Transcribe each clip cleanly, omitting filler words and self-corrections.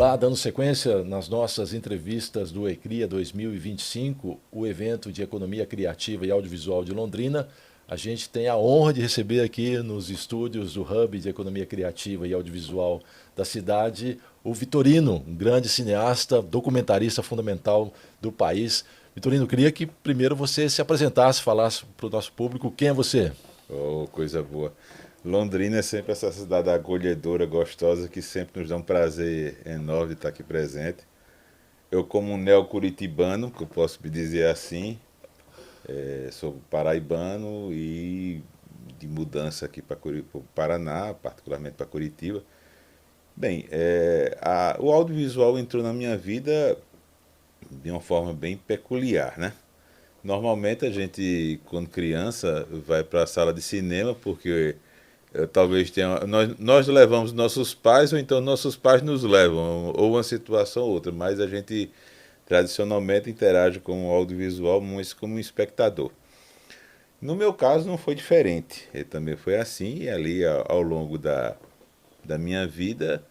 Olá, dando sequência nas nossas entrevistas do ECRIA 2025, o evento de economia criativa e audiovisual de Londrina. A gente tem a honra de receber aqui nos estúdios do Hub de Economia Criativa e Audiovisual da cidade o Vitorino, um grande cineasta, documentarista fundamental do país. Vitorino, queria que primeiro você se apresentasse, falasse para o nosso público quem é você. Oh, coisa boa. Londrina é sempre essa cidade acolhedora, gostosa, que sempre nos dá um prazer enorme de estar aqui presente. Eu, como um neo-curitibano, que eu posso me dizer assim, sou paraibano e de mudança aqui para o Paraná, particularmente para Curitiba. Bem, o audiovisual entrou na minha vida de uma forma bem peculiar, né? Normalmente a gente, quando criança, vai para a sala de cinema porque talvez tenha. Nós levamos nossos pais, ou então nossos pais nos levam, ou uma situação ou outra, mas a gente tradicionalmente interage com o audiovisual mais como um espectador. No meu caso não foi diferente, ele também foi assim, e ali ao longo da minha vida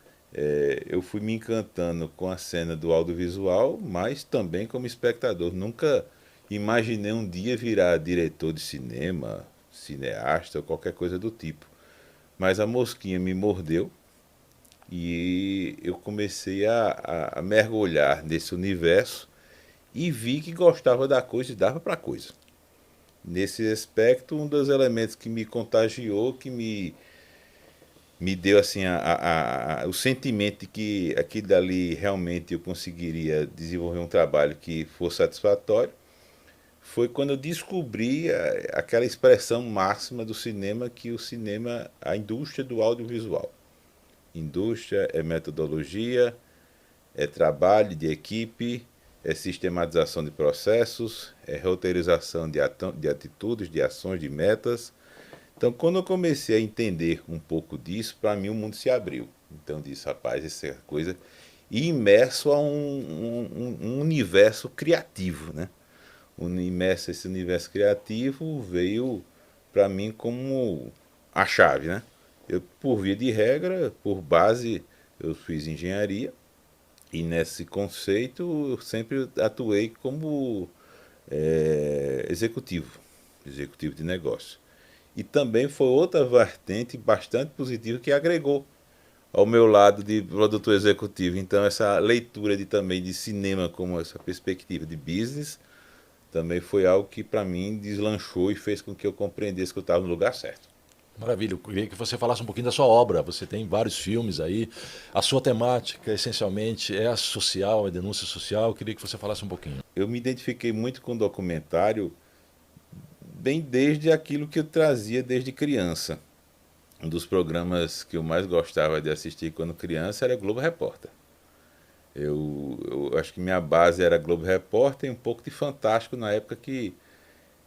eu fui me encantando com a cena do audiovisual, mas também como espectador. Nunca imaginei um dia virar diretor de cinema, cineasta ou qualquer coisa do tipo. Mas a mosquinha me mordeu e eu comecei a mergulhar nesse universo e vi que gostava da coisa e dava para coisa. Nesse aspecto, um dos elementos que me contagiou, me deu assim o sentimento de que aquilo dali realmente eu conseguiria desenvolver um trabalho que fosse satisfatório, foi quando eu descobri aquela expressão máxima do cinema, que o cinema, a indústria do audiovisual. Indústria é metodologia, é trabalho de equipe, é sistematização de processos, é roteirização de atitudes, de ações, de metas. Então, quando eu comecei a entender um pouco disso, para mim o mundo se abriu. Então, eu disse, rapaz, essa é coisa. E imerso a um universo criativo, né? Imerso esse universo criativo veio para mim como a chave, né? Eu, por via de regra, por base, eu fiz engenharia e nesse conceito eu sempre atuei como executivo de negócio. E também foi outra vertente bastante positiva que agregou ao meu lado de produtor executivo. Então essa leitura também de cinema como essa perspectiva de business também foi algo que para mim deslanchou e fez com que eu compreendesse que eu estava no lugar certo. Maravilha, eu queria que você falasse um pouquinho da sua obra. Você tem vários filmes aí. A sua temática, essencialmente, é a social, a denúncia social. Eu queria que você falasse um pouquinho. Eu me identifiquei muito com o documentário bem desde aquilo que eu trazia desde criança. Um dos programas que eu mais gostava de assistir quando criança era Globo Repórter. Eu acho que minha base era Globo Repórter e um pouco de Fantástico na época que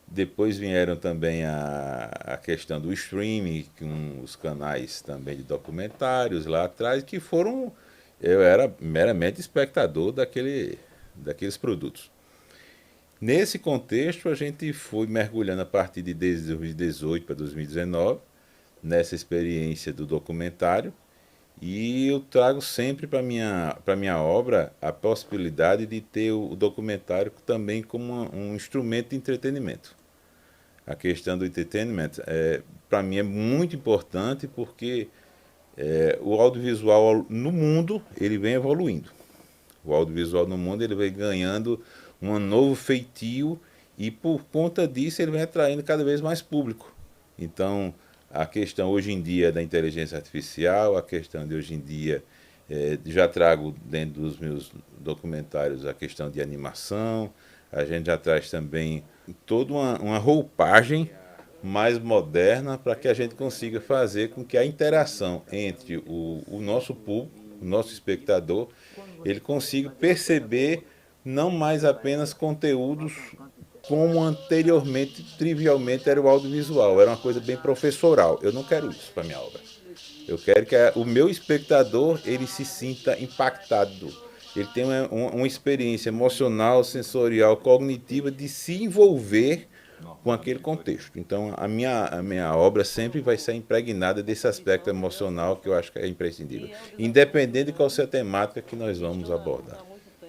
depois vieram também a questão do streaming, com os canais também de documentários lá atrás, que foram. Eu era meramente espectador daqueles produtos. Nesse contexto, a gente foi mergulhando a partir de 2018 para 2019, nessa experiência do documentário, e eu trago sempre para minha obra a possibilidade de ter o documentário também como um instrumento de entretenimento. A questão do entretenimento, para mim, é muito importante porque o audiovisual no mundo ele vem evoluindo. O audiovisual no mundo ele vem ganhando um novo feitio e por conta disso ele vem atraindo cada vez mais público. Então, a questão hoje em dia da inteligência artificial, a questão de hoje em dia, já trago dentro dos meus documentários a questão de animação, a gente já traz também toda uma roupagem mais moderna para que a gente consiga fazer com que a interação entre o nosso público, o nosso espectador, ele consiga perceber não mais apenas conteúdos como anteriormente, trivialmente, era o audiovisual. Era uma coisa bem professoral. Eu não quero isso para minha obra. Eu quero que o meu espectador ele se sinta impactado. Ele tenha uma experiência emocional, sensorial, cognitiva de se envolver com aquele contexto. Então, a minha obra sempre vai ser impregnada desse aspecto emocional que eu acho que é imprescindível, independente de qual seja a temática que nós vamos abordar.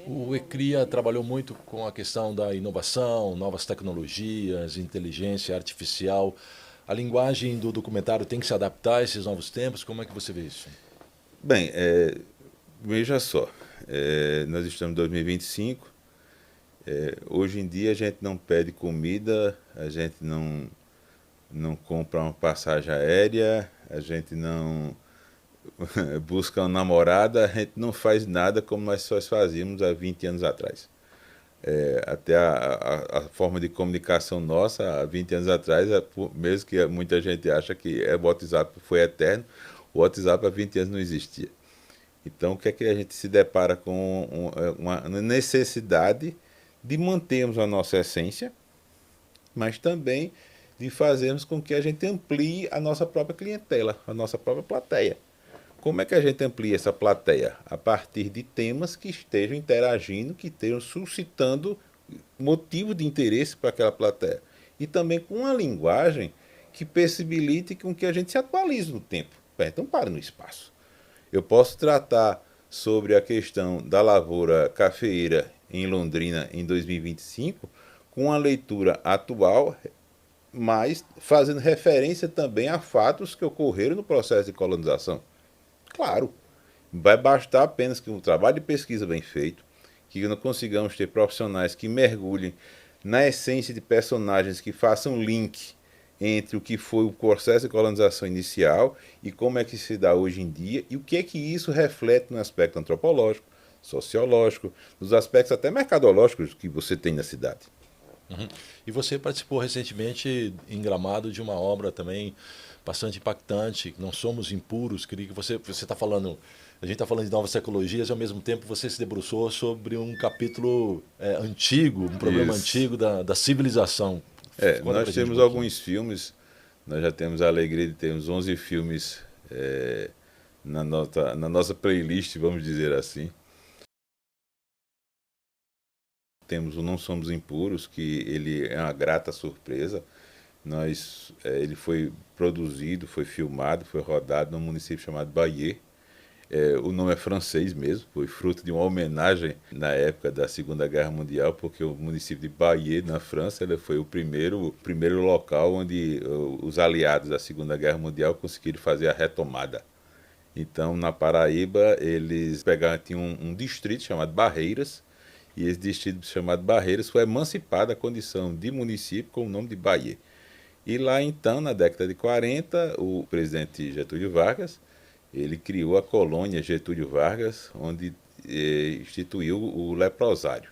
O ECRIA trabalhou muito com a questão da inovação, novas tecnologias, inteligência artificial. A linguagem do documentário tem que se adaptar a esses novos tempos? Como é que você vê isso? Bem, veja só, nós estamos em 2025, hoje em dia a gente não pede comida, a gente não compra uma passagem aérea, a gente não busca uma namorada, a gente não faz nada como nós só fazíamos há 20 anos atrás. Até a forma de comunicação nossa, há 20 anos atrás, mesmo que muita gente acha que o WhatsApp foi eterno, o WhatsApp há 20 anos não existia. Então, o que é que a gente se depara com uma necessidade de mantermos a nossa essência, mas também de fazermos com que a gente amplie a nossa própria clientela, a nossa própria plateia. Como é que a gente amplia essa plateia? A partir de temas que estejam interagindo, que estejam suscitando motivo de interesse para aquela plateia. E também com uma linguagem que possibilite com que a gente se atualize no tempo. Então, pare no espaço. Eu posso tratar sobre a questão da lavoura cafeeira em Londrina em 2025 com uma leitura atual, mas fazendo referência também a fatos que ocorreram no processo de colonização. Claro, vai bastar apenas que um trabalho de pesquisa bem feito, que nós consigamos ter profissionais que mergulhem na essência de personagens que façam link entre o que foi o processo de colonização inicial e como é que se dá hoje em dia e o que é que isso reflete no aspecto antropológico, sociológico, nos aspectos até mercadológicos que você tem na cidade. Uhum. E você participou recentemente em Gramado de uma obra também bastante impactante, Não Somos Impuros. Queria que você está falando, a gente está falando de novas tecnologias e ao mesmo tempo você se debruçou sobre um capítulo antigo, um problema Isso. antigo da civilização. Nós temos alguns filmes, nós já temos a alegria de termos 11 filmes na nossa playlist, vamos dizer assim. Temos o Não Somos Impuros, que ele é uma grata surpresa. Ele foi produzido, foi filmado, foi rodado num município chamado Bayeux. O nome é francês mesmo, foi fruto de uma homenagem na época da Segunda Guerra Mundial, porque o município de Bayeux, na França, ele foi o primeiro local onde os aliados da Segunda Guerra Mundial conseguiram fazer a retomada. Então, na Paraíba, eles tinham um distrito chamado Barreiras, e esse distrito chamado Barreiras foi emancipado da condição de município com o nome de Bayeux. E lá então, na década de 40, o presidente Getúlio Vargas, ele criou a colônia Getúlio Vargas, onde instituiu o leprosário.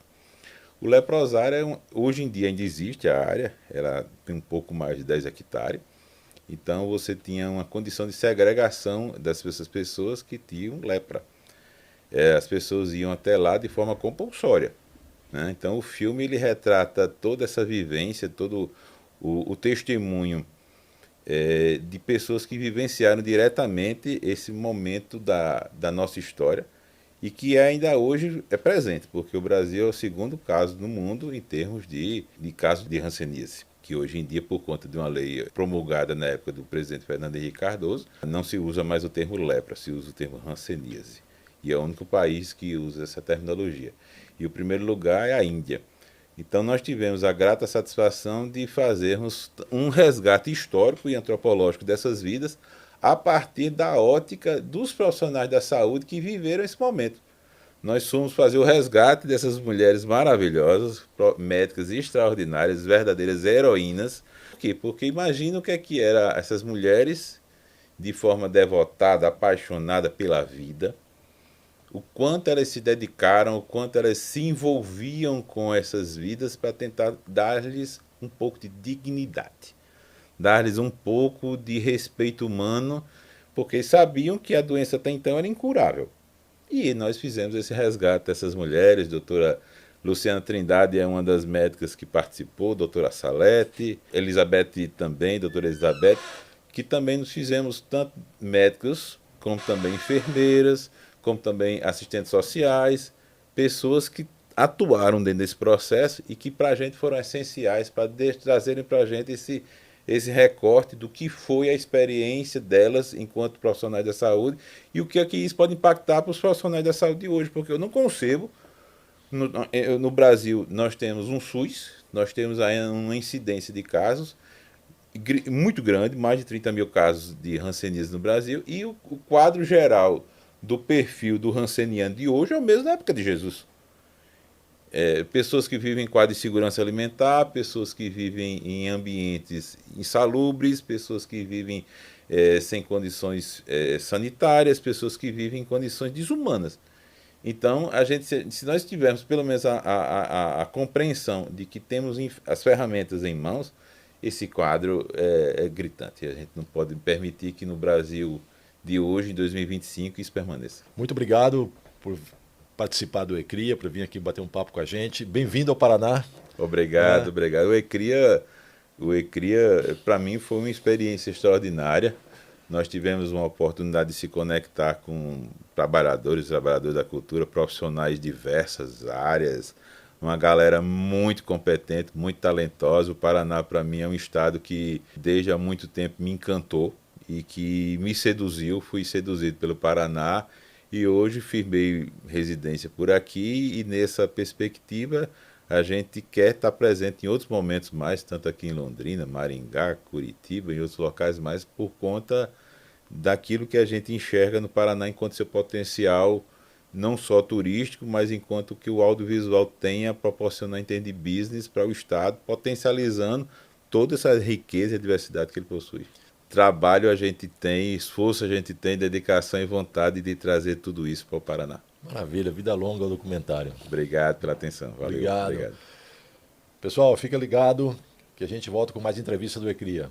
O leprosário, hoje em dia ainda existe a área, ela tem um pouco mais de 10 hectares, então você tinha uma condição de segregação dessas pessoas que tinham lepra. As pessoas iam até lá de forma compulsória, né? Então o filme ele retrata toda essa vivência, todo o testemunho de pessoas que vivenciaram diretamente esse momento da nossa história e que ainda hoje é presente, porque o Brasil é o segundo caso no mundo em termos de casos de hanseníase, que hoje em dia, por conta de uma lei promulgada na época do presidente Fernando Henrique Cardoso, não se usa mais o termo lepra, se usa o termo hanseníase. E é o único país que usa essa terminologia. E o primeiro lugar é a Índia. Então nós tivemos a grata satisfação de fazermos um resgate histórico e antropológico dessas vidas a partir da ótica dos profissionais da saúde que viveram esse momento. Nós fomos fazer o resgate dessas mulheres maravilhosas, médicas extraordinárias, verdadeiras heroínas. Por quê? Porque imagina o que eram essas mulheres de forma devotada, apaixonada pela vida, o quanto elas se dedicaram, o quanto elas se envolviam com essas vidas para tentar dar-lhes um pouco de dignidade, dar-lhes um pouco de respeito humano, porque sabiam que a doença até então era incurável. E nós fizemos esse resgate dessas mulheres, doutora Luciana Trindade é uma das médicas que participou, doutora Salete, Elizabeth também, doutora Elizabeth, que também nos fizemos tanto médicos, como também enfermeiras, como também assistentes sociais, pessoas que atuaram dentro desse processo e que para a gente foram essenciais para trazerem para a gente esse recorte do que foi a experiência delas enquanto profissionais da saúde e o que é que isso pode impactar para os profissionais da saúde de hoje, porque eu não concebo, no Brasil nós temos um SUS, nós temos ainda uma incidência de casos muito grande, mais de 30 mil casos de hanseníase no Brasil, e o quadro geral do perfil do hanseniano de hoje é o mesmo da época de Jesus. Pessoas que vivem em quadro de segurança alimentar, pessoas que vivem em ambientes insalubres, pessoas que vivem sem condições sanitárias, pessoas que vivem em condições desumanas. Então, se nós tivermos pelo menos a compreensão de que temos as ferramentas em mãos, esse quadro é gritante. A gente não pode permitir que no Brasil de hoje, em 2025, isso permaneça. Muito obrigado por participar do ECRIA, por vir aqui bater um papo com a gente. Bem-vindo ao Paraná. Obrigado, obrigado. O ECRIA para mim, foi uma experiência extraordinária. Nós tivemos uma oportunidade de se conectar com trabalhadores da cultura, profissionais de diversas áreas, uma galera muito competente, muito talentosa. O Paraná, para mim, é um estado que desde há muito tempo me encantou e que me seduziu. Fui seduzido pelo Paraná e hoje firmei residência por aqui, e nessa perspectiva a gente quer estar presente em outros momentos mais, tanto aqui em Londrina, Maringá, Curitiba, em outros locais mais, por conta daquilo que a gente enxerga no Paraná enquanto seu potencial, não só turístico, mas enquanto que o audiovisual tem a proporcionar em termos de business para o Estado, potencializando toda essa riqueza e diversidade que ele possui. Trabalho a gente tem, esforço a gente tem, dedicação e vontade de trazer tudo isso para o Paraná. Maravilha, vida longa ao documentário. Obrigado pela atenção. Valeu. Obrigado. Pessoal, fica ligado que a gente volta com mais entrevista do ECRIA.